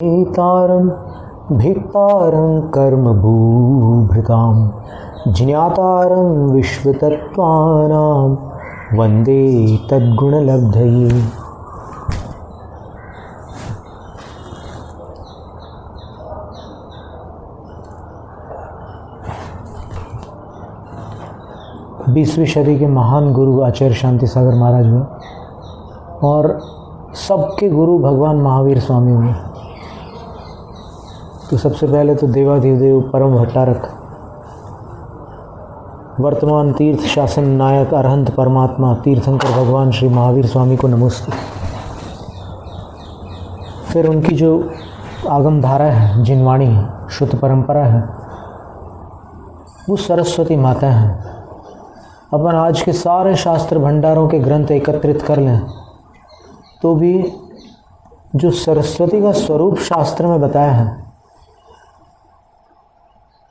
तारं भित्तारं कर्मभूभृतां ज्ञातारं विश्वतत्त्वानां वन्दे तद्गुणलब्धये। बीसवीं सदी के महान गुरु आचार्य शांति सागर महाराज हुए और सबके गुरु भगवान महावीर स्वामी हुए। तो सबसे पहले तो देवाधिदेव परम भट्टारक, वर्तमान तीर्थ शासन नायक अरहंत परमात्मा तीर्थंकर भगवान श्री महावीर स्वामी को नमस्ते। फिर उनकी जो आगम धारा है, जिनवाणी है, शुद्ध परंपरा है, वो सरस्वती माता है। अपन आज के सारे शास्त्र भंडारों के ग्रंथ एकत्रित कर लें तो भी जो सरस्वती का स्वरूप शास्त्र में बताया है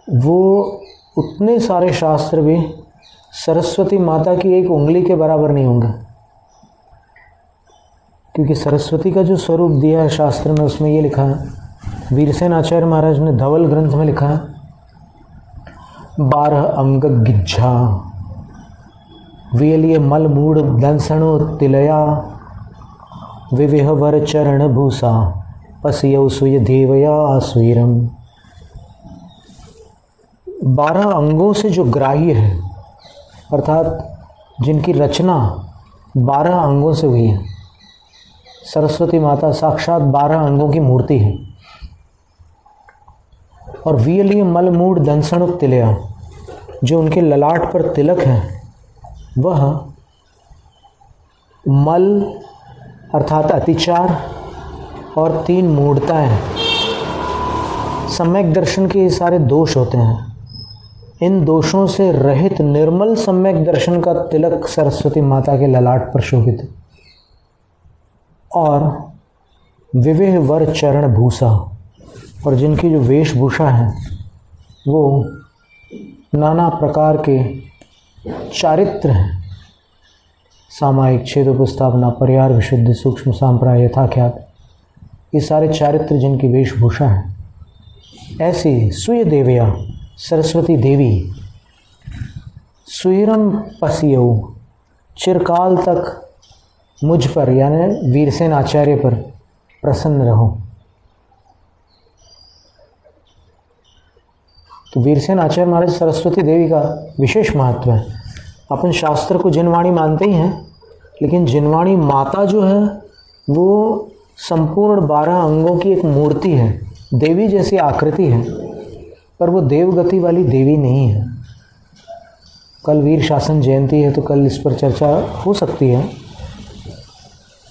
वो उतने सारे शास्त्र भी सरस्वती माता की एक उंगली के बराबर नहीं होंगे, क्योंकि सरस्वती का जो स्वरूप दिया है शास्त्र में उसमें ये लिखा है, वीरसेन आचार्य महाराज ने धवल ग्रंथ में लिखा है, 12 अंग गिज्झा वेलिय मल मूड दंसणो तिलया विविह वर चरण भूसा पसियौ सुय देवया स्वीरम। 12 अंगों से जो ग्राह्य है, अर्थात जिनकी रचना 12 अंगों से हुई है। सरस्वती माता साक्षात 12 अंगों की मूर्ति है। और वीलिय मल मूड दंसण तिलया, जो उनके ललाट पर तिलक है वह मल अर्थात अतिचार और 3 मूढ़ताएं, सम्यक दर्शन के ये सारे दोष होते हैं। इन दोषों से रहित निर्मल सम्यक दर्शन का तिलक सरस्वती माता के ललाट पर शोभित है। और विविह वर चरण भूसा, और जिनकी जो वेशभूषा है वो नाना प्रकार के चारित्र हैं, सामायिक, छेदोपस्थापना, परिहार, विशुद्धि, सूक्ष्म, सांप्राय, यथाख्यात, ये सारे चारित्र जिनकी वेशभूषा है। ऐसी सुय देवया सरस्वती देवी सुइरम पसियौ, चिरकाल तक मुझ पर यानी वीरसेन आचार्य पर प्रसन्न रहो। तो वीरसेन आचार्य महाराज सरस्वती देवी का विशेष महत्व है। अपन शास्त्र को जिनवाणी मानते ही हैं, लेकिन जिनवाणी माता जो है वो संपूर्ण 12 अंगों की एक मूर्ति है, देवी जैसी आकृति है, पर वो देवगति वाली देवी नहीं है। कल वीर शासन जयंती है तो कल इस पर चर्चा हो सकती है,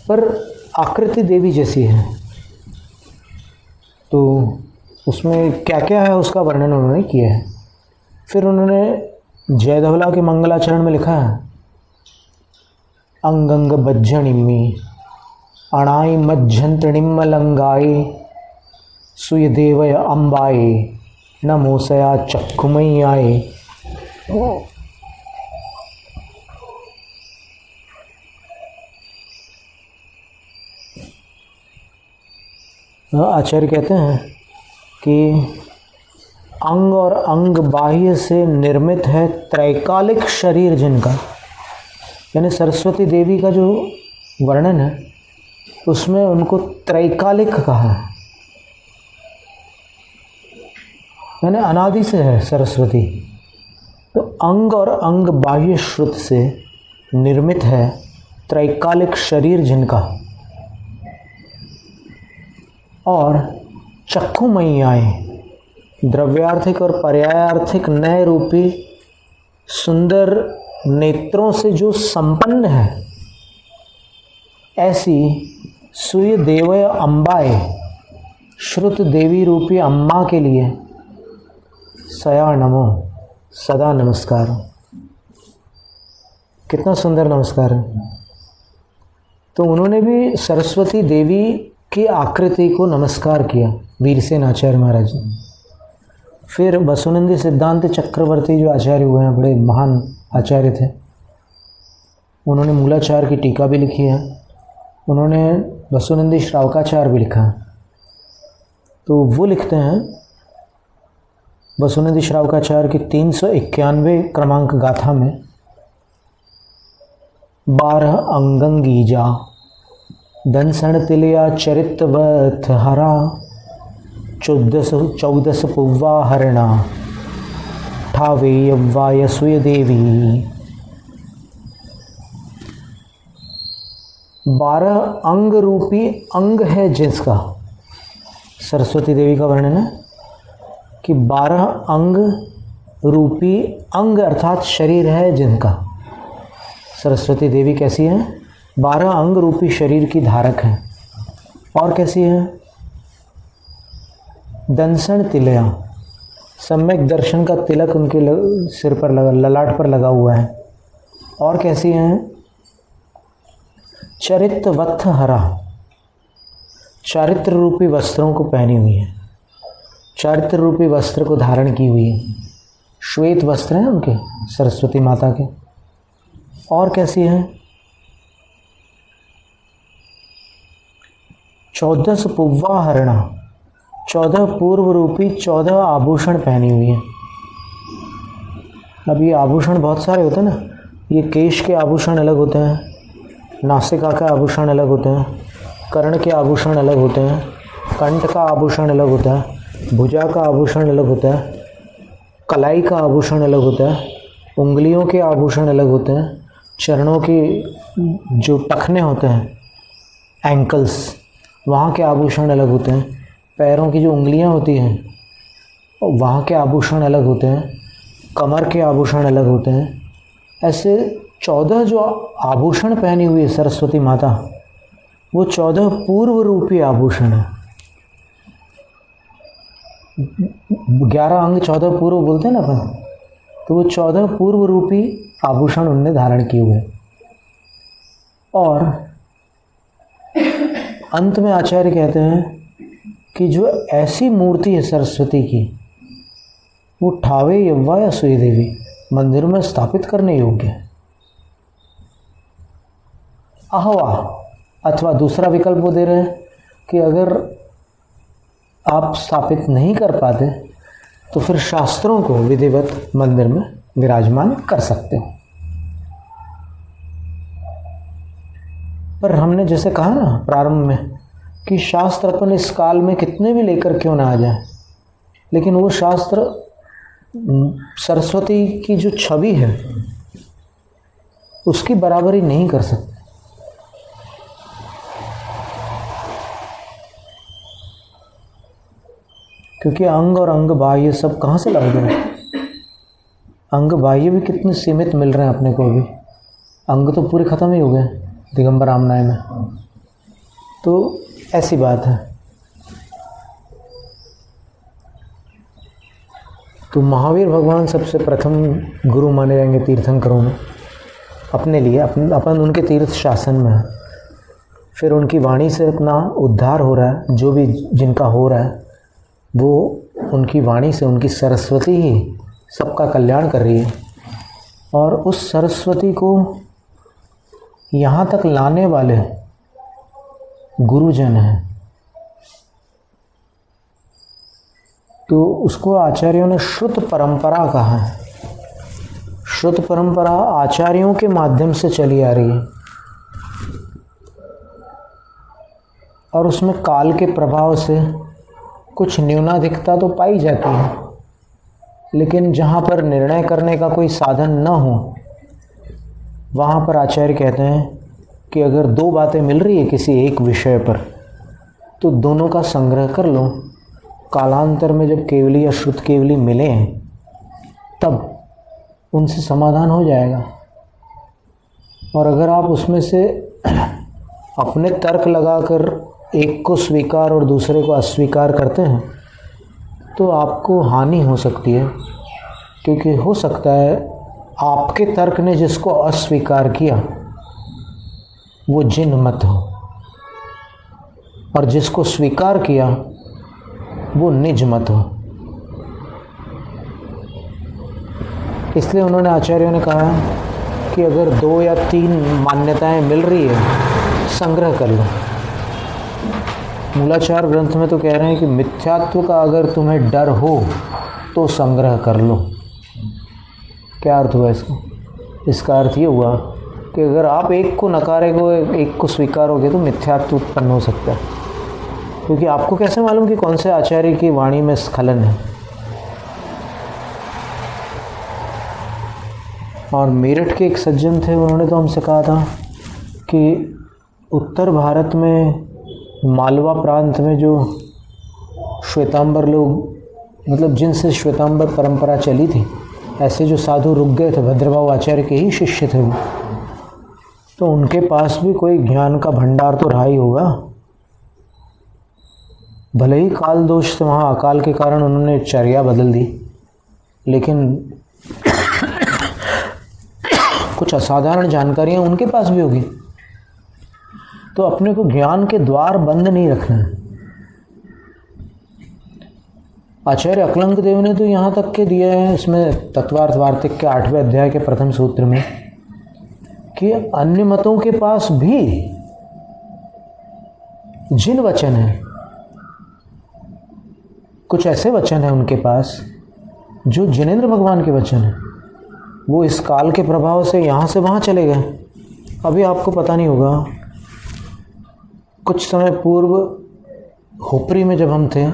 पर आकृति देवी जैसी है। तो उसमें क्या क्या है उसका वर्णन उन्होंने किया है। फिर उन्होंने जयधवला के मंगलाचरण में लिखा है, अंगंग बज्जनिम्मी अणाई मज्जंत्रिणिम्मलंगाई सुयदेवय अम्बाई नमोसया चक्षुमय्याय। आचार्य कहते हैं कि अंग और अंग बाह्य से निर्मित है त्रैकालिक शरीर जिनका, यानी सरस्वती देवी का जो वर्णन है उसमें उनको त्रैकालिक कहा है, यानी अनादि से है सरस्वती। तो अंग और अंग बाह्य श्रुत से निर्मित है त्रैकालिक शरीर जिनका, और चक्षुमय्याय द्रव्यार्थिक और पर्यायार्थिक नए रूपी सुंदर नेत्रों से जो संपन्न है, ऐसी सुय देवय अम्बाए श्रुत देवी रूपी अम्मा के लिए सया नमो, सदा नमस्कार। कितना सुंदर नमस्कार है। तो उन्होंने भी सरस्वती देवी की आकृति को नमस्कार किया, वीरसेन आचार्य महाराज ने। फिर बसुनंदी सिद्धांत चक्रवर्ती जो आचार्य हुए हैं, बड़े महान आचार्य थे, उन्होंने मूलाचार की टीका भी लिखी है। उन्होंने वसुनंदी श्रावकाचार भी लिखा। तो वो लिखते हैं वसुनिधि श्रावकाचार्य की 391 क्रमांक गाथा में 12 अंगंगीजा दंसन तिलिया चरितवथ हरा 14 पुव्वा हरणा ठावे यव्वा यसूय देवी। 12 अंग रूपी अंग है जिसका, सरस्वती देवी का वर्णन है कि 12 अंग रूपी अंग अर्थात शरीर है जिनका। सरस्वती देवी कैसी है? 12 अंग रूपी शरीर की धारक है। और कैसी है? दंसन तिलया, सम्यक दर्शन का तिलक उनके सिर पर लगा, ललाट पर लगा हुआ है। और कैसी है? चरितवथ हरा, चारित्र रूपी वस्त्रों को पहनी हुई है, चारित्र रूपी वस्त्र को धारण की हुई है। श्वेत वस्त्र हैं उनके, सरस्वती माता के। और कैसी है? 14 पुव्वा हरणा, 14 पूर्व रूपी 14 आभूषण पहनी हुई है। अब ये आभूषण बहुत सारे होते हैं ना, ये केश के आभूषण अलग होते हैं, नासिका का आभूषण अलग होते हैं, कर्ण के आभूषण अलग होते हैं, कंठ का आभूषण अलग होता है, भुजा का आभूषण अलग होता है, कलाई का आभूषण अलग होता है, उंगलियों के आभूषण अलग होते हैं, चरणों की जो टखने होते हैं एंकल्स, वहाँ के आभूषण अलग होते हैं, पैरों की जो उंगलियाँ होती हैं वहाँ के आभूषण अलग होते हैं, कमर के आभूषण अलग होते हैं। ऐसे 14 जो आभूषण पहनी हुई है सरस्वती माता, वो 14 पूर्व रूपी आभूषण है। 11 अंग 14 पूर्व बोलते हैं ना अपन, तो वो 14 पूर्व रूपी आभूषण उनने धारण किए हुए। और अंत में आचार्य कहते हैं कि जो ऐसी मूर्ति है सरस्वती की, वो ठावे यव्वा या सूय देवी, मंदिर में स्थापित करने योग्य है। अहवा, अथवा दूसरा विकल्प वो दे रहे हैं कि अगर आप स्थापित नहीं कर पाते तो फिर शास्त्रों को विधिवत मंदिर में विराजमान कर सकते हो। पर हमने जैसे कहा ना प्रारंभ में कि शास्त्र अपन इस काल में कितने भी लेकर क्यों ना आ जाए, लेकिन वो शास्त्र सरस्वती की जो छवि है उसकी बराबरी नहीं कर सकते। क्योंकि अंग और अंग बाह्य सब कहाँ से लाए गए? अंग बाह्य भी कितने सीमित मिल रहे हैं अपने को अभी, अंग तो पूरे ख़त्म ही हो गए दिगंबर रामनाय में। तो ऐसी बात है। तो महावीर भगवान सबसे प्रथम गुरु माने जाएंगे तीर्थंकरों में अपने लिए। अपन उनके तीर्थ शासन में है, फिर उनकी वाणी से अपना उद्धार हो रहा है। जो भी जिनका हो रहा है वो उनकी वाणी से, उनकी सरस्वती ही सबका कल्याण कर रही है। और उस सरस्वती को यहाँ तक लाने वाले गुरुजन हैं। तो उसको आचार्यों ने श्रुत परंपरा कहा है। श्रुत परंपरा आचार्यों के माध्यम से चली आ रही है और उसमें काल के प्रभाव से कुछ न्यूनाधिकता तो पाई जाती है, लेकिन जहाँ पर निर्णय करने का कोई साधन न हो वहाँ पर आचार्य कहते हैं कि अगर दो बातें मिल रही है किसी एक विषय पर तो दोनों का संग्रह कर लो। कालांतर में जब केवली या श्रुत केवली मिले तब उनसे समाधान हो जाएगा। और अगर आप उसमें से अपने तर्क लगाकर एक को स्वीकार और दूसरे को अस्वीकार करते हैं तो आपको हानि हो सकती है, क्योंकि हो सकता है आपके तर्क ने जिसको अस्वीकार किया वो जिन मत हो और जिसको स्वीकार किया वो निज मत हो। इसलिए उन्होंने आचार्यों ने कहा कि अगर 2 या 3 मान्यताएं मिल रही है संग्रह कर लो। मूलाचार ग्रंथ में तो कह रहे हैं कि मिथ्यात्व का अगर तुम्हें डर हो तो संग्रह कर लो। क्या अर्थ हुआ इसका? इसका अर्थ ये हुआ कि अगर आप एक को नकारोगे, एक को स्वीकारोगे तो मिथ्यात्व उत्पन्न हो सकता है, क्योंकि आपको कैसे मालूम कि कौन से आचार्य की वाणी में स्खलन है। और मेरठ के एक सज्जन थे, उन्होंने तो हमसे कहा था कि उत्तर भारत में मालवा प्रांत में जो श्वेतांबर लोग, मतलब जिनसे श्वेतांबर परंपरा चली थी, ऐसे जो साधु रुक गए थे, भद्रभाव आचार्य के ही शिष्य थे वो, तो उनके पास भी कोई ज्ञान का भंडार तो रहा ही होगा। भले ही काल दोष से वहाँ अकाल के कारण उन्होंने चर्या बदल दी, लेकिन कुछ असाधारण जानकारियाँ उनके पास भी होगी। तो अपने को ज्ञान के द्वार बंद नहीं रखना है। आचार्य अकलंक देव ने तो यहाँ तक के दिया है इसमें तत्वार्थ वार्तिक के 8वें अध्याय के प्रथम सूत्र में कि अन्य मतों के पास भी जिन वचन हैं, कुछ ऐसे वचन हैं उनके पास जो जिनेंद्र भगवान के वचन हैं, वो इस काल के प्रभाव से यहाँ से वहाँ चले गए। अभी आपको पता नहीं होगा, कुछ समय पूर्व होपरी में जब हम थे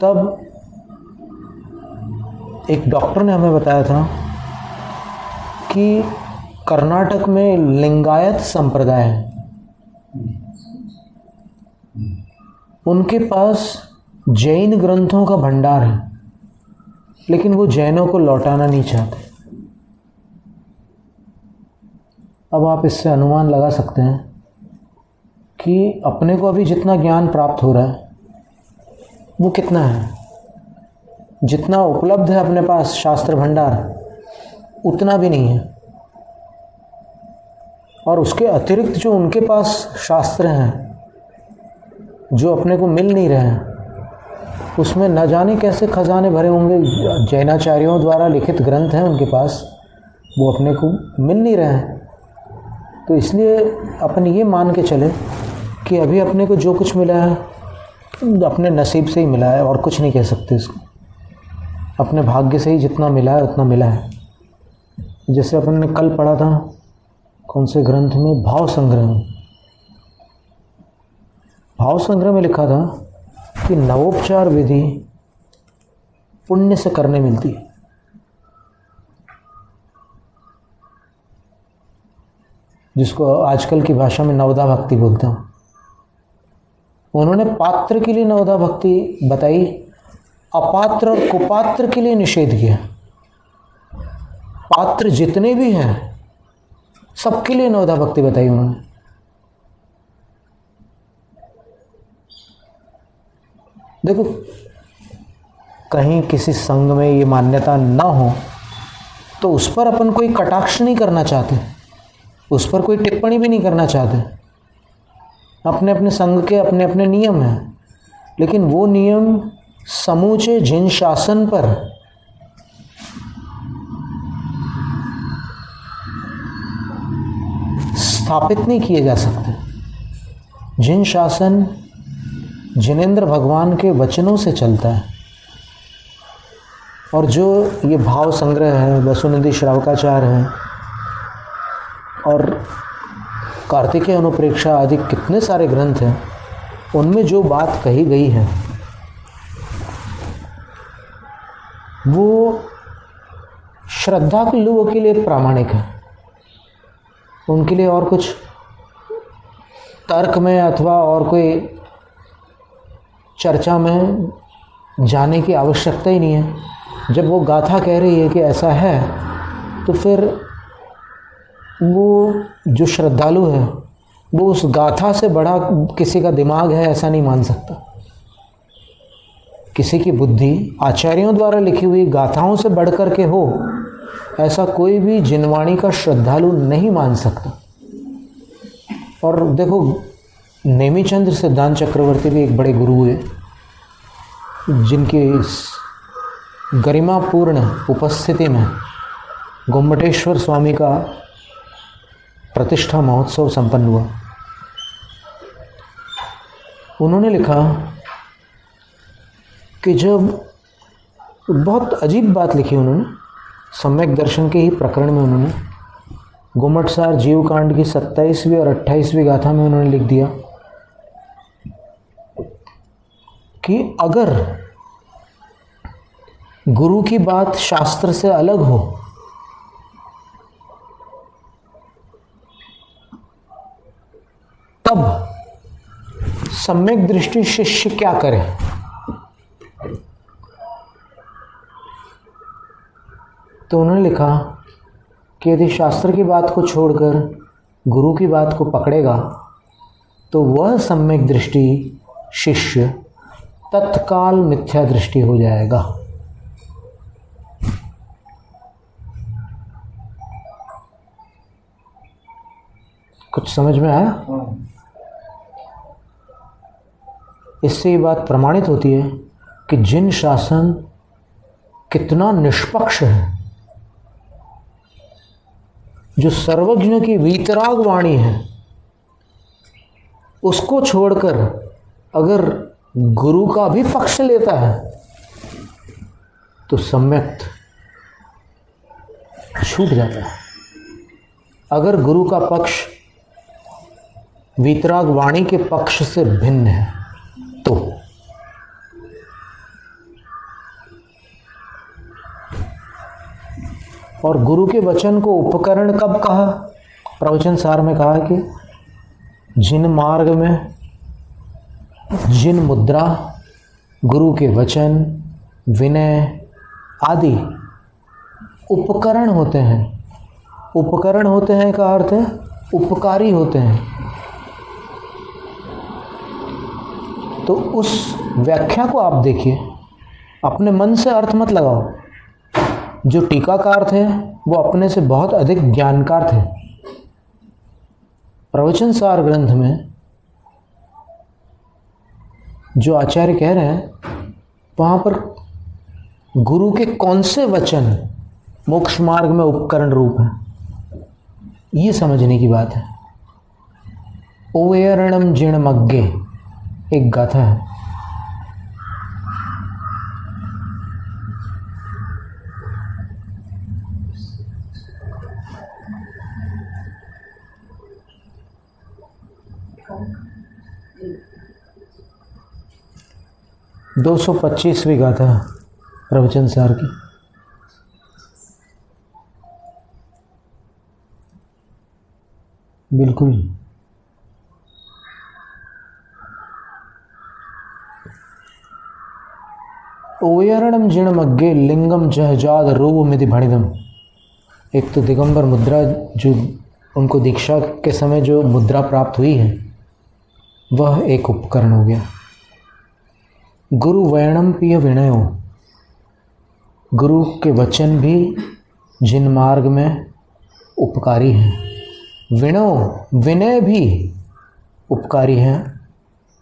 तब एक डॉक्टर ने हमें बताया था कि कर्नाटक में लिंगायत संप्रदाय है, उनके पास जैन ग्रंथों का भंडार है, लेकिन वो जैनों को लौटाना नहीं चाहते। अब आप इससे अनुमान लगा सकते हैं कि अपने को अभी जितना ज्ञान प्राप्त हो रहा है वो कितना है। जितना उपलब्ध है अपने पास शास्त्र भंडार, उतना भी नहीं है। और उसके अतिरिक्त जो उनके पास शास्त्र हैं जो अपने को मिल नहीं रहे हैं, उसमें न जाने कैसे खजाने भरे होंगे। जैनाचार्यों द्वारा लिखित ग्रंथ हैं उनके पास, वो अपने को मिल नहीं रहे हैं। तो इसलिए अपन ये मान के चले कि अभी अपने को जो कुछ मिला है अपने नसीब से ही मिला है, और कुछ नहीं कह सकते इसको। अपने भाग्य से ही जितना मिला है उतना मिला है। जैसे अपन ने कल पढ़ा था, कौन से ग्रंथ में, भाव संग्रह में। भाव संग्रह में लिखा था कि नवोपचार विधि पुण्य से करने मिलती है। जिसको आजकल की भाषा में नवदा भक्ति बोलते हैं। उन्होंने पात्र के लिए नवदा भक्ति बताई, अपात्र और कुपात्र के लिए निषेध किया। पात्र जितने भी हैं सबके लिए नवदा भक्ति बताई उन्होंने। देखो, कहीं किसी संघ में ये मान्यता ना हो तो उस पर अपन कोई कटाक्ष नहीं करना चाहते, उस पर कोई टिप्पणी भी नहीं करना चाहते। अपने अपने संघ के अपने अपने नियम हैं, लेकिन वो नियम समूचे जिन शासन पर स्थापित नहीं किए जा सकते। जिन शासन जिनेंद्र भगवान के वचनों से चलता है, और जो ये भाव संग्रह है, वसुनिधि श्रावकाचार्य हैं और कार्तिकेय अनुप्रेक्षा आदि कितने सारे ग्रंथ हैं, उनमें जो बात कही गई है वो श्रद्धा के लोगों के लिए प्रामाणिक है। उनके लिए और कुछ तर्क में अथवा और कोई चर्चा में जाने की आवश्यकता ही नहीं है। जब वो गाथा कह रही है कि ऐसा है, तो फिर वो जो श्रद्धालु है वो उस गाथा से बड़ा किसी का दिमाग है ऐसा नहीं मान सकता। किसी की बुद्धि आचार्यों द्वारा लिखी हुई गाथाओं से बढ़कर के हो, ऐसा कोई भी जिनवाणी का श्रद्धालु नहीं मान सकता। और देखो, नेमिचंद्र सिद्धांत चक्रवर्ती भी एक बड़े गुरु हुए, जिनकी गरिमापूर्ण उपस्थिति में गोमटेश्वर स्वामी का प्रतिष्ठा महोत्सव संपन्न हुआ। उन्होंने लिखा कि जब, बहुत अजीब बात लिखी उन्होंने, सम्यक दर्शन के ही प्रकरण में उन्होंने गुम्मटसार जीवकांड की 27वीं और 28वीं गाथा में उन्होंने लिख दिया कि अगर गुरु की बात शास्त्र से अलग हो तब सम्यक दृष्टि शिष्य क्या करे। तो उन्होंने लिखा कि यदि शास्त्र की बात को छोड़कर गुरु की बात को पकड़ेगा तो वह सम्यक दृष्टि शिष्य तत्काल मिथ्या दृष्टि हो जाएगा। कुछ समझ में आया? इससे ये बात प्रमाणित होती है कि जिन शासन कितना निष्पक्ष है, जो सर्वज्ञ की वीतराग वाणी है, उसको छोड़कर अगर गुरु का भी पक्ष लेता है तो सम्यक छूट जाता है। अगर गुरु का पक्ष वीतराग वाणी के पक्ष से भिन्न है तो और गुरु के वचन को उपकरण कब कहा? प्रवचन सार में कहा कि जिन मार्ग में जिन मुद्रा, गुरु के वचन, विनय आदि उपकरण होते हैं। उपकरण होते हैं का अर्थ है उपकारी होते हैं। तो उस व्याख्या को आप देखिए, अपने मन से अर्थ मत लगाओ। जो टीकाकार थे वो अपने से बहुत अधिक ज्ञानकार थे। प्रवचन सार ग्रंथ में जो आचार्य कह रहे हैं वहाँ पर गुरु के कौन से वचन मोक्ष मार्ग में उपकरण रूप है, ये समझने की बात है। ओवेरणम जीर्णमग्गे एक गाथा है। दो 225वीं गाथा प्रवचन सार की। बिल्कुल ओयरणम जिणमग्गे लिंगम जहजाद रूप मिधि भणिदम। एक तो दिगंबर मुद्रा, जो उनको दीक्षा के समय जो मुद्रा प्राप्त हुई है, वह एक उपकरण हो गया। गुरु वैणम पिय विनयो, गुरु के वचन भी जिन मार्ग में उपकारी हैं। विनो, विनय भी उपकारी हैं।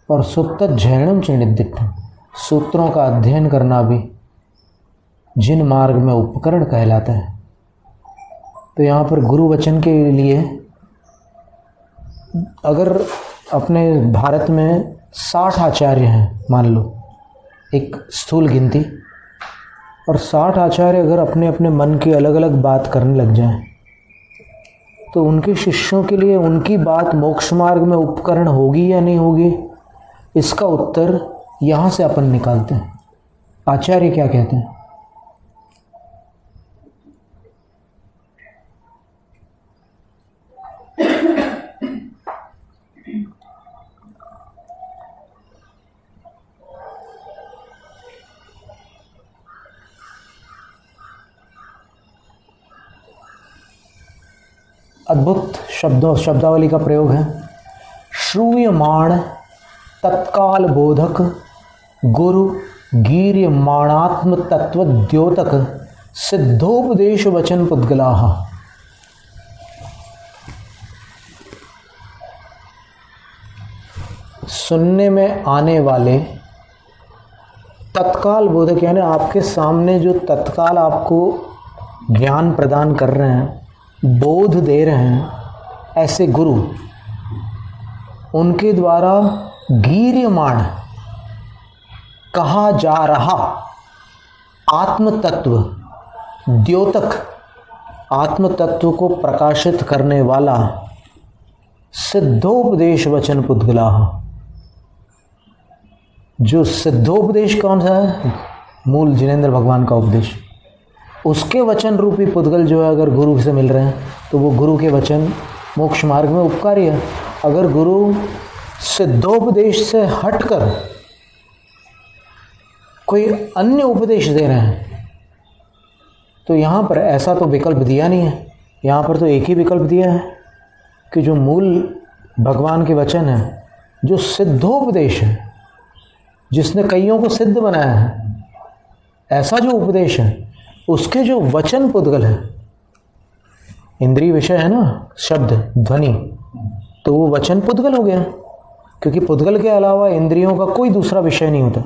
और सुत्त झैणम चिणिदिट्ठम, सूत्रों का अध्ययन करना भी जिन मार्ग में उपकरण कहलाता है। तो यहाँ पर गुरु वचन के लिए अगर अपने भारत में 60 आचार्य हैं मान लो, एक स्थूल गिनती, और 60 आचार्य अगर अपने अपने मन की अलग अलग बात करने लग जाएं तो उनके शिष्यों के लिए उनकी बात मोक्ष मार्ग में उपकरण होगी या नहीं होगी, इसका उत्तर यहाँ से अपन निकालते हैं। आचार्य क्या कहते हैं? अद्भुत शब्दावली का प्रयोग है। श्रूयमाण तत्काल बोधक गुरु गीर्यमाणात्म तत्व द्योतक सिद्धोपदेश वचन पुद्गलाः। सुनने में आने वाले तत्काल बोधक, यानी आपके सामने जो तत्काल आपको ज्ञान प्रदान कर रहे हैं, बोध दे रहे हैं, ऐसे गुरु, उनके द्वारा गीर्यमाण कहा जा रहा आत्म तत्व, द्योतक, आत्म तत्व को प्रकाशित करने वाला सिद्धोपदेश वचन पुद्गला। जो सिद्धोपदेश कौन सा है? मूल जिनेंद्र भगवान का उपदेश। उसके वचन रूपी पुद्गल जो है, अगर गुरु से मिल रहे हैं तो वो गुरु के वचन मोक्ष मार्ग में उपकारी है। अगर गुरु सिद्धोपदेश से हटकर कोई अन्य उपदेश दे रहे हैं तो यहाँ पर ऐसा तो विकल्प दिया नहीं है। यहाँ पर तो एक ही विकल्प दिया है कि जो मूल भगवान के वचन है, जो सिद्धोपदेश है, जिसने कईयों को सिद्ध बनाया है, ऐसा जो उपदेश है, उसके जो वचन पुद्गल है, इंद्रिय विषय है ना, शब्द ध्वनि, तो वो वचन पुद्गल हो गया। क्योंकि पुद्गल के अलावा इंद्रियों का कोई दूसरा विषय नहीं होता।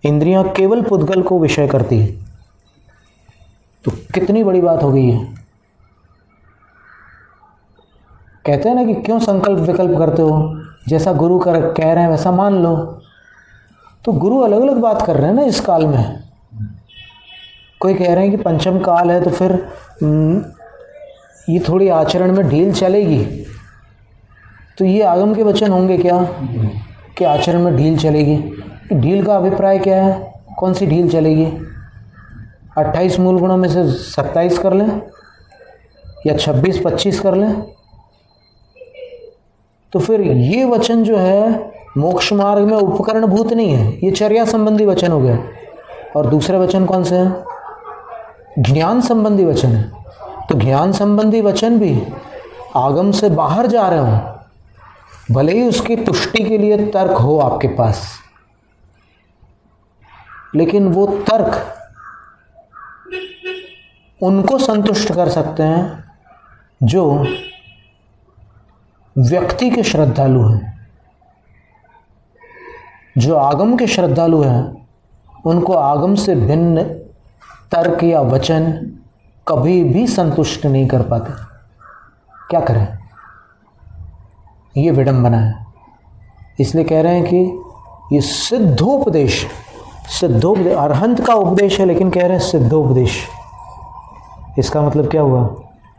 इंद्रियां केवल पुद्गल को विषय करती है। तो कितनी बड़ी बात हो गई है। कहते हैं ना कि क्यों संकल्प विकल्प करते हो, जैसा गुरु कह रहे हैं वैसा मान लो। तो गुरु अलग अलग बात कर रहे हैं ना इस काल में। कोई कह रहे हैं कि पंचम काल है तो फिर ये थोड़ी आचरण में ढील चलेगी। तो ये आगम के वचन होंगे क्या कि आचरण में ढील चलेगी? ढील का अभिप्राय क्या है? कौन सी ढील चलेगी? 28 मूल गुणों में से 27 कर लें या 26-25 कर लें? तो फिर ये वचन जो है मोक्ष मार्ग में उपकरण भूत नहीं है, ये चर्या संबंधी वचन हो गया। और दूसरे वचन कौन से हैं? ज्ञान संबंधी वचन है। तो ज्ञान संबंधी वचन भी आगम से बाहर जा रहे हो, भले ही उसकी तुष्टि के लिए तर्क हो आपके पास, लेकिन वो तर्क उनको संतुष्ट कर सकते हैं जो व्यक्ति के श्रद्धालु हैं। जो आगम के श्रद्धालु हैं उनको आगम से भिन्न तर्क या वचन कभी भी संतुष्ट नहीं कर पाते। क्या करें? ये विडंबना है। इसलिए कह रहे हैं कि ये सिद्धोपदेश, अरहंत का उपदेश है, लेकिन कह रहे हैं सिद्धोपदेश। इसका मतलब क्या हुआ?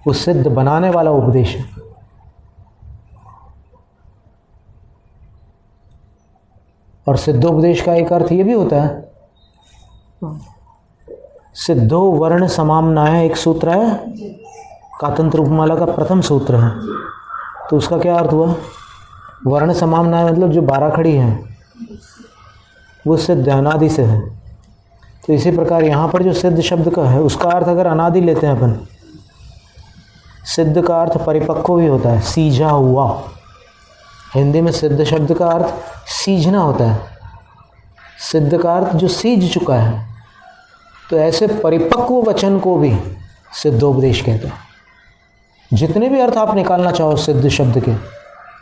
वो सिद्ध बनाने वाला उपदेश है। और सिद्धोपदेश का एक अर्थ ये भी होता है, सिद्धो वर्ण समामनाय, एक सूत्र है कातंत्र उपमाला का प्रथम सूत्र है। तो उसका क्या अर्थ हुआ? वर्ण समामनाय मतलब जो 12 खड़ी हैं वो सिद्ध अनादि से है। तो इसी प्रकार यहाँ पर जो सिद्ध शब्द का है उसका अर्थ अगर अनादि लेते हैं अपन, सिद्ध का अर्थ परिपक्व भी होता है, सीझा हुआ। हिंदी में सिद्ध शब्द का अर्थ सीझना होता है। सिद्ध का अर्थ जो सीझ चुका है। तो ऐसे परिपक्व वचन को भी सिद्धोपदेश कहते हैं। जितने भी अर्थ आप निकालना चाहो सिद्ध शब्द के,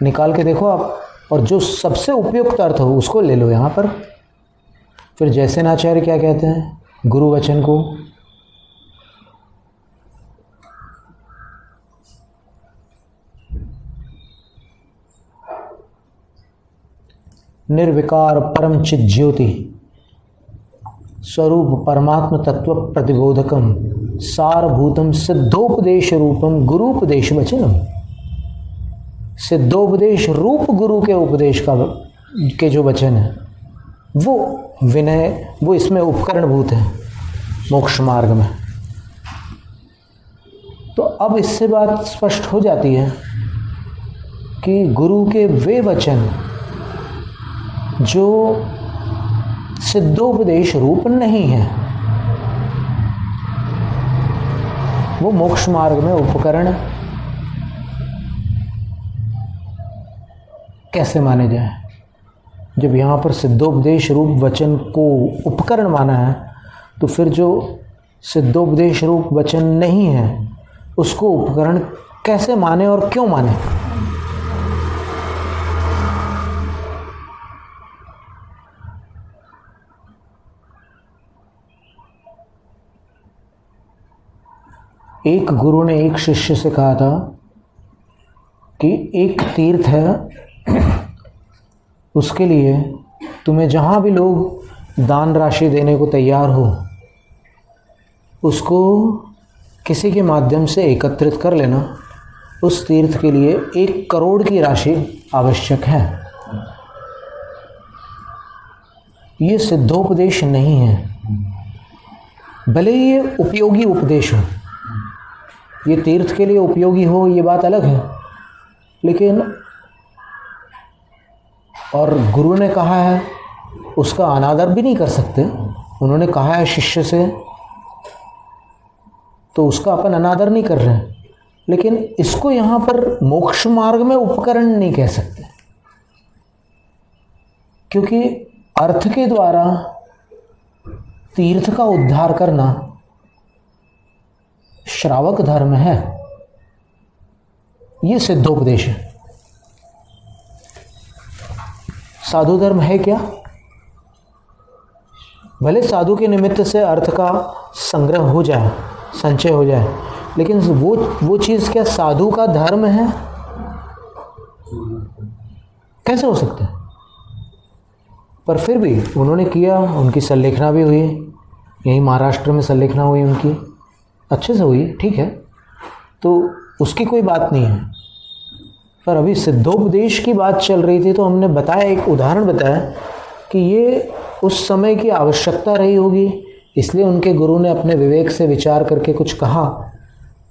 निकाल के देखो आप, और जो सबसे उपयुक्त अर्थ हो उसको ले लो यहाँ पर। फिर जैसे नाचार्य क्या कहते हैं गुरु वचन को, निर्विकार परम चित ज्योति स्वरूप परमात्म तत्व प्रतिबोधकम सारभूतम सिद्धोपदेश रूपम गुरुपदेश वचनम। सिद्धोपदेश रूप गुरु के उपदेश के जो वचन है वो विनय, वो इसमें उपकरण भूत है मोक्ष मार्ग में। तो अब इससे बात स्पष्ट हो जाती है कि गुरु के वे वचन जो सिद्धोपदेश रूप नहीं है वो मोक्ष मार्ग में उपकरण कैसे माने जाए। जब यहाँ पर सिद्धोपदेश रूप वचन को उपकरण माना है तो फिर जो सिद्धोपदेश रूप वचन नहीं है उसको उपकरण कैसे माने और क्यों माने। एक गुरु ने एक शिष्य से कहा था कि एक तीर्थ है उसके लिए तुम्हें जहाँ भी लोग दान राशि देने को तैयार हो, उसको किसी के माध्यम से एकत्रित कर लेना। उस तीर्थ के लिए 1 करोड़ की राशि आवश्यक है। ये सिद्धोपदेश नहीं है, भले ही ये उपयोगी उपदेश हो, ये तीर्थ के लिए उपयोगी हो, ये बात अलग है, लेकिन और गुरु ने कहा है उसका अनादर भी नहीं कर सकते। उन्होंने कहा है शिष्य से, तो उसका अपन अनादर नहीं कर रहे हैं, लेकिन इसको यहाँ पर मोक्ष मार्ग में उपकरण नहीं कह सकते, क्योंकि अर्थ के द्वारा तीर्थ का उद्धार करना श्रावक धर्म है, ये सिद्धोपदेश है। साधु धर्म है क्या? भले साधु के निमित्त से अर्थ का संग्रह हो जाए, संचय हो जाए, लेकिन वो चीज़ क्या साधु का धर्म है? कैसे हो सकता है? पर फिर भी उन्होंने किया, उनकी संलेखना भी हुई, यहीं महाराष्ट्र में संलेखना हुई उनकी, अच्छे से हुई, ठीक है, तो उसकी कोई बात नहीं है। पर अभी सिद्धोपदेश की बात चल रही थी, तो हमने बताया, एक उदाहरण बताया कि ये उस समय की आवश्यकता रही होगी, इसलिए उनके गुरु ने अपने विवेक से विचार करके कुछ कहा,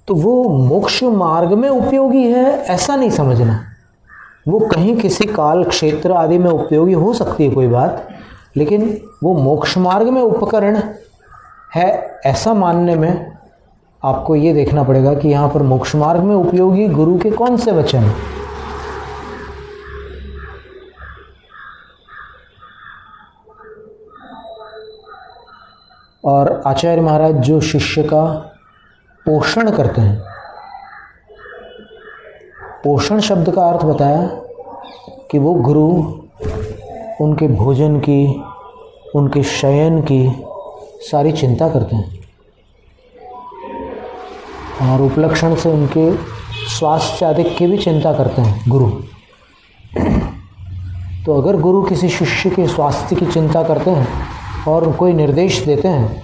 तो वो मोक्ष मार्ग में उपयोगी है ऐसा नहीं समझना। वो कहीं किसी काल क्षेत्र आदि में उपयोगी हो सकती है कोई बात, लेकिन वो मोक्ष मार्ग में उपकरण है ऐसा मानने में आपको ये देखना पड़ेगा कि यहाँ पर मोक्ष मार्ग में उपयोगी गुरु के कौन से वचन हैं। और आचार्य महाराज जो शिष्य का पोषण करते हैं, पोषण शब्द का अर्थ बताया कि वो गुरु उनके भोजन की, उनके शयन की सारी चिंता करते हैं, और उपलक्षण से उनके स्वास्थ्य आदि की भी चिंता करते हैं गुरु। तो अगर गुरु किसी शिष्य के स्वास्थ्य की चिंता करते हैं और कोई निर्देश देते हैं,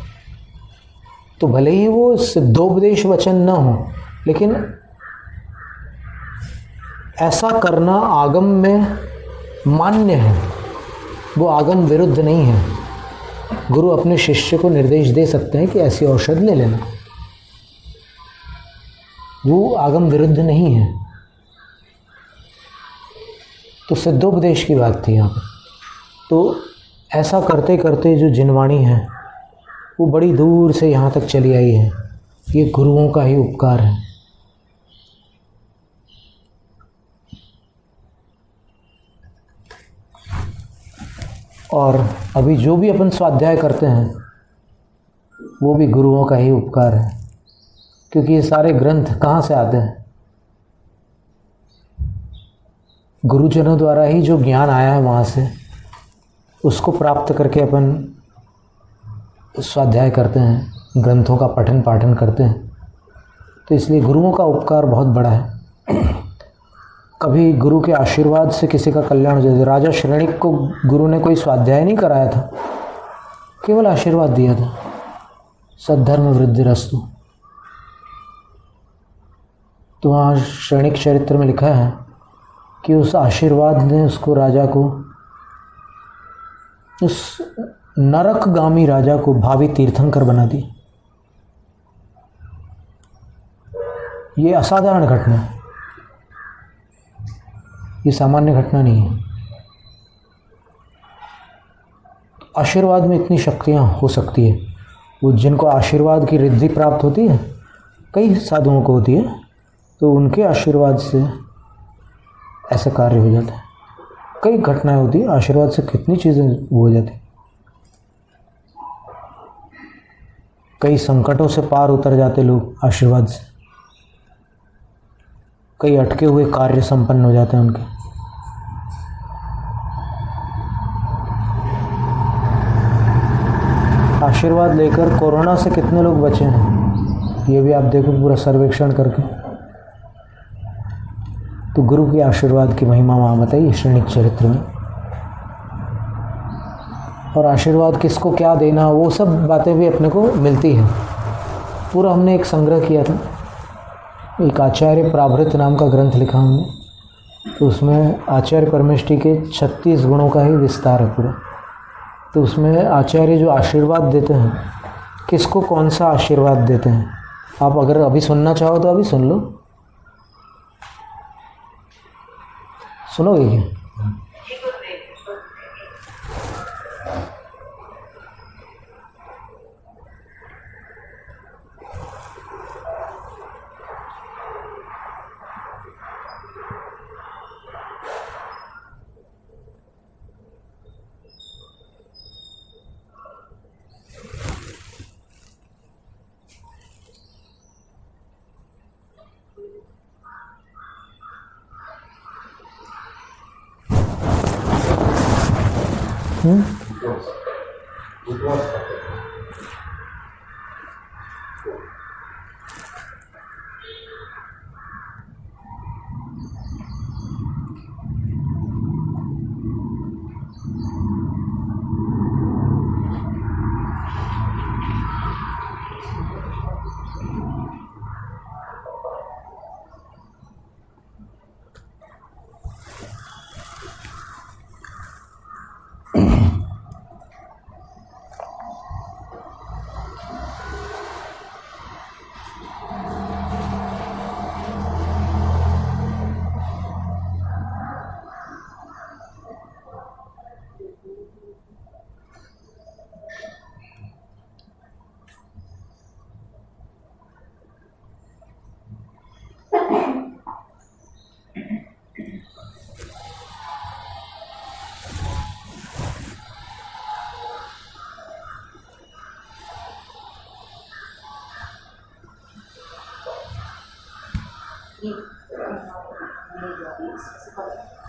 तो भले ही वो सिद्धोपदेश वचन न हो, लेकिन ऐसा करना आगम में मान्य है, वो आगम विरुद्ध नहीं है। गुरु अपने शिष्य को निर्देश दे सकते हैं कि ऐसी औषध ले लेना, वो आगम विरुद्ध नहीं है। तो सिद्धोपदेश की बात थी यहाँ पर। तो ऐसा करते करते जो जिनवाणी है वो बड़ी दूर से यहाँ तक चली आई है, ये गुरुओं का ही उपकार है। और अभी जो भी अपन स्वाध्याय करते हैं वो भी गुरुओं का ही उपकार है, क्योंकि ये सारे ग्रंथ कहाँ से आते हैं? गुरुजनों द्वारा ही जो ज्ञान आया है वहाँ से, उसको प्राप्त करके अपन स्वाध्याय करते हैं, ग्रंथों का पठन पाठन करते हैं। तो इसलिए गुरुओं का उपकार बहुत बड़ा है। कभी गुरु के आशीर्वाद से किसी का कल्याण हो जाए। राजा श्रेणिक को गुरु ने कोई स्वाध्याय नहीं कराया था, केवल आशीर्वाद दिया था, सद्धर्म वृद्धिरस्तु। तो वहाँ श्रेणिक चरित्र में लिखा है कि उस आशीर्वाद ने उसको, राजा को, उस नरकगामी राजा को भावी तीर्थंकर बना दी। ये असाधारण घटना है, ये सामान्य घटना नहीं है। आशीर्वाद में इतनी शक्तियाँ हो सकती है। वो जिनको आशीर्वाद की रिद्धि प्राप्त होती है, कई साधुओं को होती है, तो उनके आशीर्वाद से ऐसा कार्य हो जाता है। कई घटनाएं होती है, आशीर्वाद से कितनी चीज़ें हो जाती, कई संकटों से पार उतर जाते लोग आशीर्वाद से, कई अटके हुए कार्य संपन्न हो जाते हैं उनके। आशीर्वाद लेकर कोरोना से कितने लोग बचे हैं, ये भी आप देखो पूरा सर्वेक्षण करके। तो गुरु के आशीर्वाद की महिमा वहाँ बताइए श्रेणिक चरित्र में। और आशीर्वाद किसको क्या देना, वो सब बातें भी अपने को मिलती हैं। पूरा हमने एक संग्रह किया था, एक आचार्य प्राभृत नाम का ग्रंथ लिखा हमने, तो उसमें आचार्य परमेष्ठी के 36 गुणों का ही विस्तार है पूरा। तो उसमें आचार्य जो आशीर्वाद देते हैं, किसको कौन सा आशीर्वाद देते हैं, आप अगर अभी सुनना चाहो तो अभी सुन लो। सुनोगे क्या?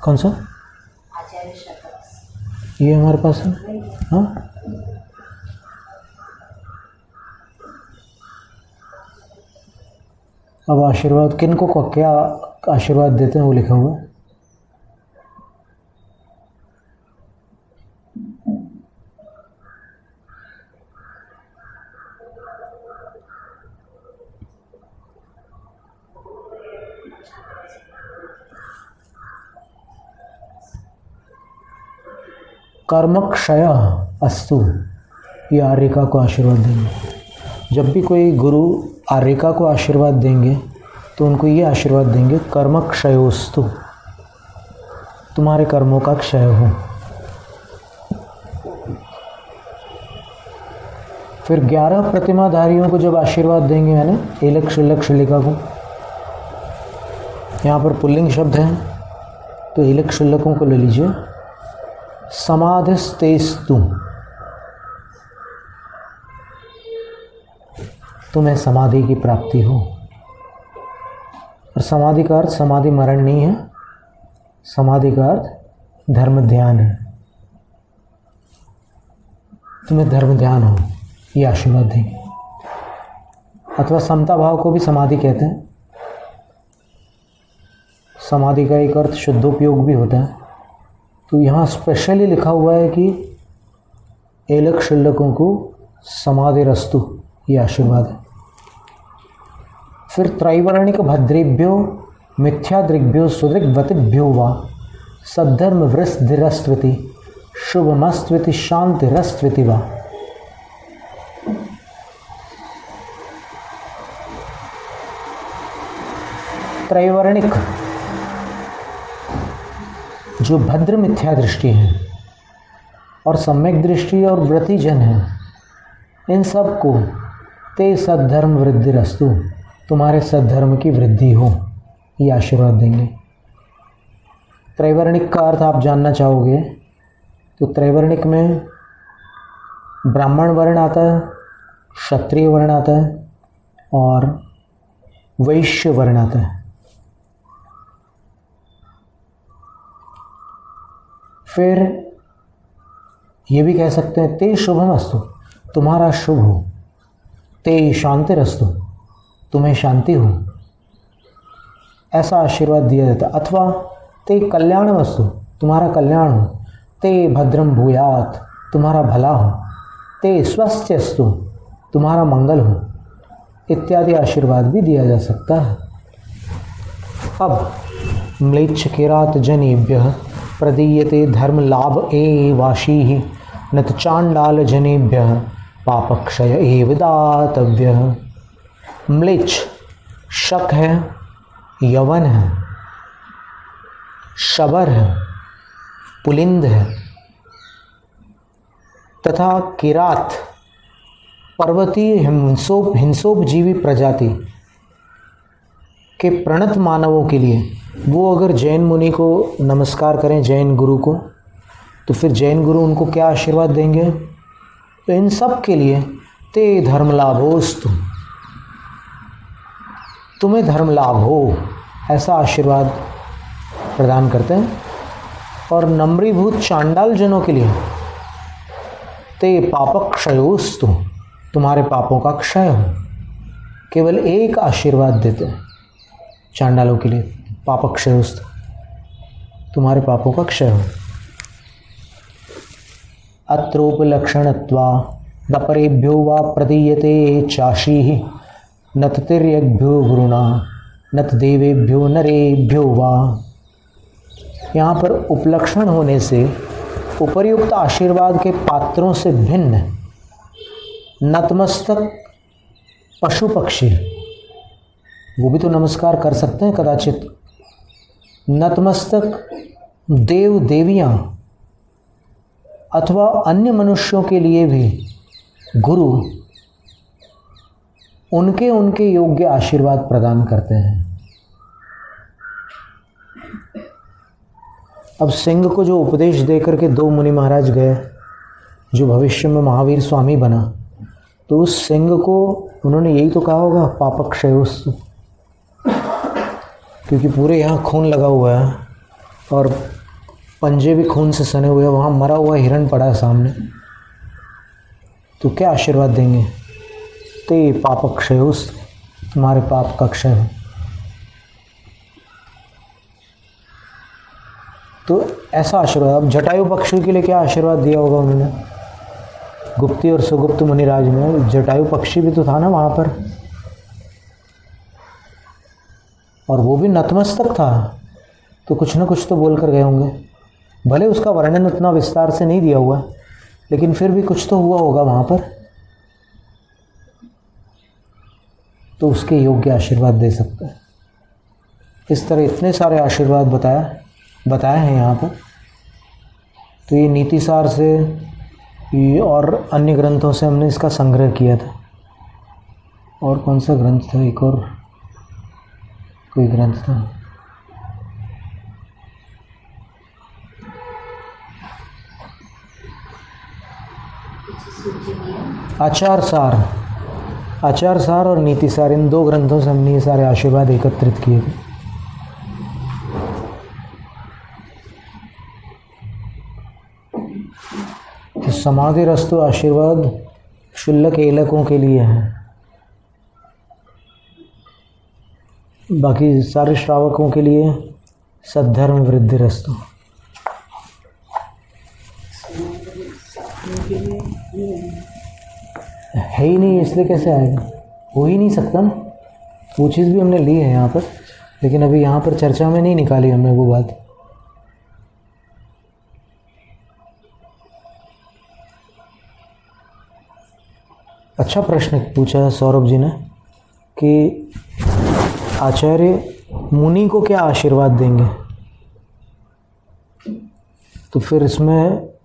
कौन सा? ये हमारे पास है। हाँ, अब आशीर्वाद किनको को क्या आशीर्वाद देते हैं वो लिखा हुआ है। कर्मक्षय अस्तु, ये आर्यका को आशीर्वाद देंगे। जब भी कोई गुरु आर्यका को आशीर्वाद देंगे तो उनको ये आशीर्वाद देंगे, कर्मक्षयोस्तु, तुम्हारे कर्मों का क्षय हो। फिर 11 प्रतिमाधारियों को जब आशीर्वाद देंगे, यानी एलक शिलक शिलिका को, यहाँ पर पुल्लिंग शब्द है तो एलक शिलकों को ले लीजिए। समाधिस्तेस्तु, तुम्हें समाधि की प्राप्ति हो। और समाधि का अर्थ समाधि मरण नहीं है, समाधि का अर्थ धर्म ध्यान है। तुम्हें धर्म ध्यान हो, ये आशीर्वाद देंगे। अथवा समता भाव को भी समाधि कहते हैं। समाधि का एक अर्थ शुद्धोपयोग भी होता है। तो यहाँ स्पेशली लिखा हुआ है कि एलक शिल्लकों को समाधि रस्तु, ये आशीर्वाद है। फिर त्रैवर्णिक भद्रेभ्यो मिथ्यादृग्भ्यो सुदृग्वतिभ्यो वा सद्धर्म वृद्धिरस्त्विति शुभमस्त्विति शांतिरस्त्विति वा। त्रैवर्णिक जो भद्र मिथ्या दृष्टि है और सम्यक दृष्टि और व्रति जन है, इन सब को ते सद्धर्म वृद्धिरस्तु, तुम्हारे सद्धर्म की वृद्धि हो, ये आशीर्वाद देंगे। त्रैवर्णिक का अर्थ आप जानना चाहोगे तो त्रैवर्णिक में ब्राह्मण वर्ण आता है, क्षत्रिय वर्ण आता है और वैश्य वर्ण आता है। फिर ये भी कह सकते हैं ते शुभमस्तु, तुम्हारा शुभ हो। ते शांतिरस्तु, तुम्हें शांति हो, ऐसा आशीर्वाद दिया जाता। अथवा ते कल्याणमस्तु, तुम्हारा कल्याण हो। ते भद्रम भूयात, तुम्हारा भला हो, ते स्वस्त्यस्तु, तुम्हारा मंगल हो, इत्यादि आशीर्वाद भी दिया जा सकता है। अब म्लेच्छ किरात जनेभ्यः प्रदीयते धर्म लाभ एवाशीः न तो चांडाल जनेभ्यः पापक्षय एव दातव्यः। म्लेच्छ शक है, यवन है, शबर है, पुलिंद है, तथा किरात पर्वतीय हिंसोपजीवी प्रजाति के प्रणत मानवों के लिए, वो अगर जैन मुनि को नमस्कार करें, जैन गुरु को, तो फिर जैन गुरु उनको क्या आशीर्वाद देंगे? तो इन सब के लिए ते धर्म लाभोस्तु, तुम्हें धर्म लाभ हो, ऐसा आशीर्वाद प्रदान करते हैं। और नम्रीभूत चांडाल जनों के लिए ते पापक्षयोस्तु, तुम्हारे पापों का क्षय हो। केवल एक आशीर्वाद देते हैं चांडालों के लिए, पापक्षयोस्तु, तुम्हारे पापों का क्षय हो। अत्रोपलक्षणत्वा दपरेभ्यो वा प्रदीयते चाशीः नत तिर्यग्भ्यो गुरुणा नत देवेभ्यो नरेभ्यो वा। यहाँ पर उपलक्षण होने से उपर्युक्त आशीर्वाद के पात्रों से भिन्न नतमस्तक पशु पक्षी, वो भी तो नमस्कार कर सकते हैं कदाचित। नतमस्तक देव देवियाँ अथवा अन्य मनुष्यों के लिए भी गुरु उनके उनके योग्य आशीर्वाद प्रदान करते हैं। अब सिंह को जो उपदेश देकर के दो मुनि महाराज गए, जो भविष्य में महावीर स्वामी बना, तो उस सिंह को उन्होंने यही तो कहा होगा, पापक्षयोस्तु, क्योंकि पूरे यहाँ खून लगा हुआ है और पंजे भी खून से सने हुए हैं, वहाँ मरा हुआ हिरण पड़ा है सामने, तो क्या आशीर्वाद देंगे? ते पापक्षयोस्तु, तुम्हारे पाप का क्षय हो। तो ऐसा आशीर्वाद। अब जटायु पक्षी के लिए क्या आशीर्वाद दिया होगा उन्होंने? गुप्ती और सुगुप्त मुनिराज में जटायु पक्षी भी तो था ना वहाँ पर, और वो भी नतमस्तक था, तो कुछ ना कुछ तो बोल कर गए होंगे। भले उसका वर्णन उतना विस्तार से नहीं दिया हुआ, लेकिन फिर भी कुछ तो हुआ होगा वहाँ पर, तो उसके योग्य आशीर्वाद दे सकते हैं। इस तरह इतने सारे आशीर्वाद बताए हैं यहाँ पर। तो ये नीतिसार से ये और अन्य ग्रंथों से हमने इसका संग्रह किया था। और कौन सा ग्रंथ था? एक और कोई ग्रंथ था, आचार सार और नीति सार, इन दो ग्रंथों से हमने ये सारे आशीर्वाद एकत्रित किए थे। तो समाधि रस्तु आशीर्वाद शुल्लक एलकों के लिए है, बाकी सारे श्रावकों के लिए सद्धर्म वृद्धि रस्तु। है ही नहीं, इसलिए कैसे आएगा? हो ही नहीं सकता ना। वो चीज़ भी हमने ली है यहाँ पर, लेकिन अभी यहाँ पर चर्चा में नहीं निकाली हमने वो बात। अच्छा प्रश्न पूछा है सौरभ जी ने कि आचार्य मुनि को क्या आशीर्वाद देंगे? तो फिर इसमें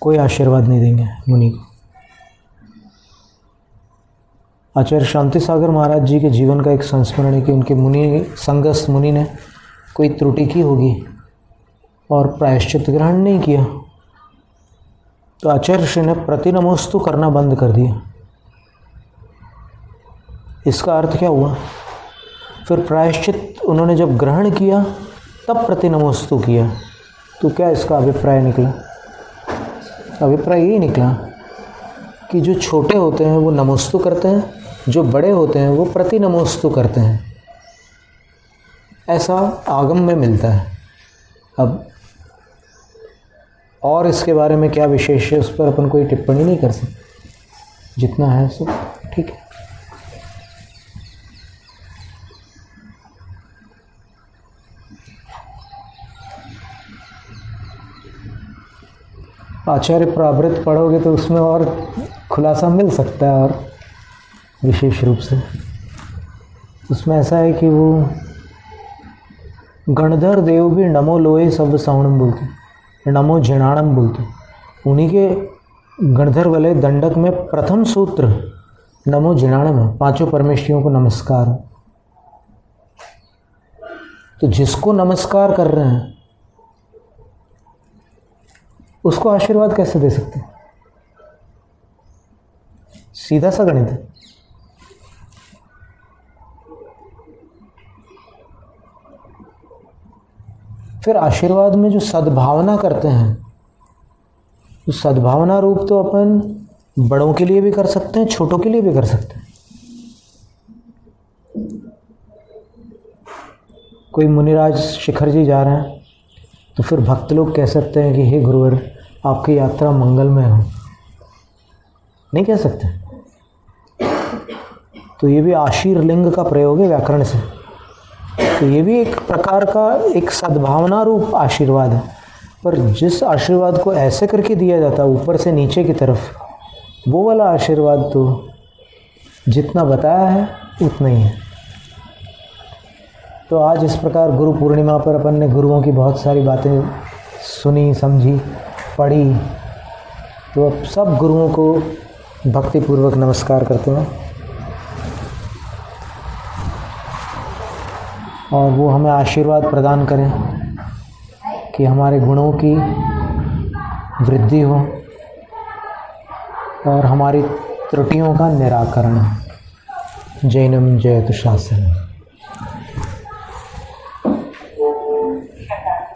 कोई आशीर्वाद नहीं देंगे मुनि को। आचार्य शांति सागर महाराज जी के जीवन का एक संस्मरण है कि उनके संगस्थ मुनि ने कोई त्रुटि की होगी और प्रायश्चित ग्रहण नहीं किया, तो आचार्य श्री ने प्रतिनमोस्तु करना बंद कर दिया। इसका अर्थ क्या हुआ? फिर प्रायश्चित उन्होंने जब ग्रहण किया तब प्रतिनमोस्तु किया, तो क्या इसका अभिप्राय निकला? अभिप्राय यही निकला कि जो छोटे होते हैं वो नमोस्तु करते हैं, जो बड़े होते हैं वो प्रतिनमोस्तु करते हैं। ऐसा आगम में मिलता है। अब और इसके बारे में क्या विशेष है, उस पर अपन कोई टिप्पणी नहीं कर सकते, जितना है सो ठीक है। आचार्य प्रावृत पढ़ोगे तो उसमें और खुलासा मिल सकता है, और विशेष रूप से उसमें ऐसा है कि वो गणधर देव भी नमो लोए सब सवणम बोलते, नमो जिणाणम बोलते। उन्हीं के गणधर वाले दंडक में प्रथम सूत्र नमो जिणाणम है, पांचों परमेश्वरियों को नमस्कार। तो जिसको नमस्कार कर रहे हैं उसको आशीर्वाद कैसे दे सकते हैं? सीधा सा गणित है। फिर आशीर्वाद में जो सद्भावना करते हैं, तो सद्भावना रूप तो अपन बड़ों के लिए भी कर सकते हैं, छोटों के लिए भी कर सकते हैं। कोई मुनिराज शिखर जी जा रहे हैं तो फिर भक्त लोग कह सकते हैं कि हे गुरुवर आपकी यात्रा मंगलमय हो, नहीं कह सकते? तो ये भी आशीर्लिंग का प्रयोग है व्याकरण से। तो ये भी एक प्रकार का एक सद्भावना रूप आशीर्वाद है। पर जिस आशीर्वाद को ऐसे करके दिया जाता है ऊपर से नीचे की तरफ, वो वाला आशीर्वाद तो जितना बताया है उतना ही है। तो आज इस प्रकार गुरु पूर्णिमा पर अपन ने गुरुओं की बहुत सारी बातें सुनी, समझी, पढ़ी। तो अब सब गुरुओं को भक्तिपूर्वक नमस्कार करते हैं और वो हमें आशीर्वाद प्रदान करें कि हमारे गुणों की वृद्धि हो और हमारी त्रुटियों का निराकरण हो। जैनम जयतु शासन।